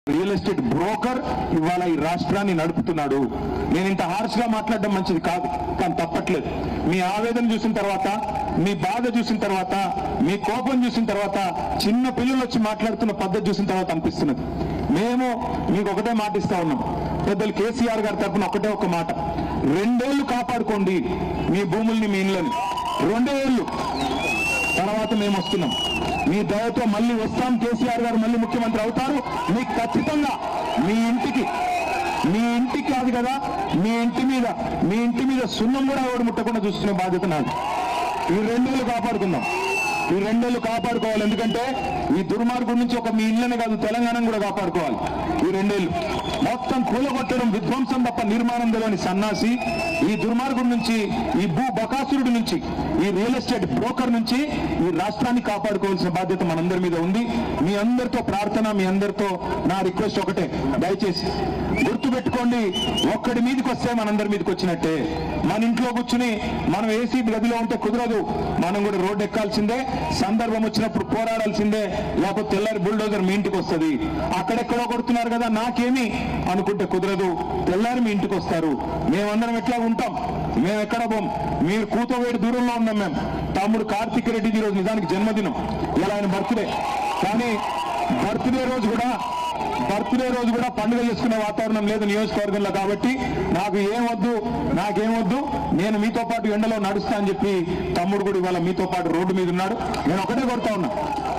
Real estate broker ఇవాళ ఈ రాష్ట్రాన్ని నడుపుతున్నాడు. నేను ఇంత హార్ష్ గా మాట్లాడడం మంచిది కాదు, కానీ తప్పట్లేదు. మీ ఆవేదన చూసిన తర్వాత, మీ బాధ చూసిన తర్వాత, మీ కోపం చూసిన తర్వాత, చిన్న పిల్లలు వచ్చి మాట్లాడుతున్న పద్ధతి చూసిన తర్వాత అనిపిస్తున్నది. మేము మీకు ఒకటే మాట ఇస్తా ఉన్నాం. పెద్దలు కేసీఆర్ గారి తరఫున ఒకటే ఒక మాట, 2 ఏళ్లు కాపాడుకోండి మీ భూముల్ని, మీ ఇళ్ళని. 2 ఏళ్లు తర్వాత మేము వస్తున్నాం. మీ దయతో మళ్ళీ వస్తాం. కేసీఆర్ గారు మళ్ళీ ముఖ్యమంత్రి అవుతారు. మీకు ఖచ్చితంగా మీ ఇంటికి కాదు కదా, మీ ఇంటి మీద సున్నం కూడా ఎవడు ముట్టకుండా చూసుకునే బాధ్యత నాది. ఈ 2 ఏళ్లు కాపాడుకుందాం. ఈ 2 ఏళ్లు కాపాడుకోవాలి. ఎందుకంటే ఈ దుర్మార్గం నుంచి ఒక మీ ఇళ్ళనే కాదు, తెలంగాణను కూడా కాపాడుకోవాలి. ఈ 2 ఏళ్లు మొత్తం కూలగొట్టడం, విధ్వంసం తప్ప నిర్మాణం తెలియని సన్నాసి ఈ దుర్మార్గం నుంచి, ఈ భూ బకాసురుడి నుంచి, ఈ రియల్ ఎస్టేట్ బ్రోకర్ నుంచి ఈ రాష్ట్రాన్ని కాపాడుకోవాల్సిన బాధ్యత మనందరి మీద ఉంది. మీ అందరితో ప్రార్థన, మీ అందరితో నా రిక్వెస్ట్ ఒకటే, దయచేసి గుర్తుపెట్టుకోండి, ఒక్కడి మీదకి వస్తే మనందరి మీదకి వచ్చినట్టే. మన ఇంట్లో కూర్చుని మనం ఏసీ గదిలో ఉంటే కుదరదు. మనం కూడా రోడ్డు ఎక్కాల్సిందే, సందర్భం వచ్చినప్పుడు పోరాడాల్సిందే. లేకపోతే తెల్లారి బుల్డోజర్ మీ ఇంటికి వస్తుంది. అక్కడెక్కడో కొడుతున్నారు కదా నాకేమి అనుకుంటే కుదరదు. తెల్లారి మీ ఇంటికి వస్తారు. మేమందరం ఎట్లా ఉంటాం, మేము ఎక్కడ పోం. మీరు కూతవేడి దూరంలో ఉన్నాం. మేము తమ్ముడు కార్తిక్ రెడ్డి ఈరోజు నిజానికి జన్మదినం, ఇలా ఆయన బర్త్డే. కానీ బర్త్డే రోజు కూడా పండుగ చేసుకునే వాతావరణం లేదు నియోజకవర్గంలో. కాబట్టి నాకేం వద్దు, నేను మీతో పాటు ఎండలో నడుస్తా అని చెప్పి తమ్ముడు కూడా ఇవాళ మీతో పాటు రోడ్డు మీద ఉన్నాడు. నేను ఒకటే కొడతా ఉన్నా,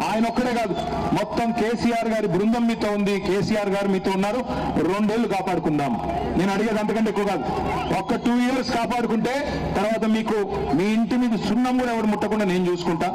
ఆయన ఒక్కడే కాదు, మొత్తం కేసీఆర్ గారి బృందం మీతో ఉంది. కేసీఆర్ గారు మీతో ఉన్నారు. 2 ఏళ్లు కాపాడుకుందాం. నేను అడిగేది అంతకంటే ఎక్కువ కాదు. ఒక్క 2 years కాపాడుకుంటే తర్వాత మీకు మీ ఇంటి మీద సున్నం కూడా ఎవరు ముట్టకుండా నేను చూసుకుంటా.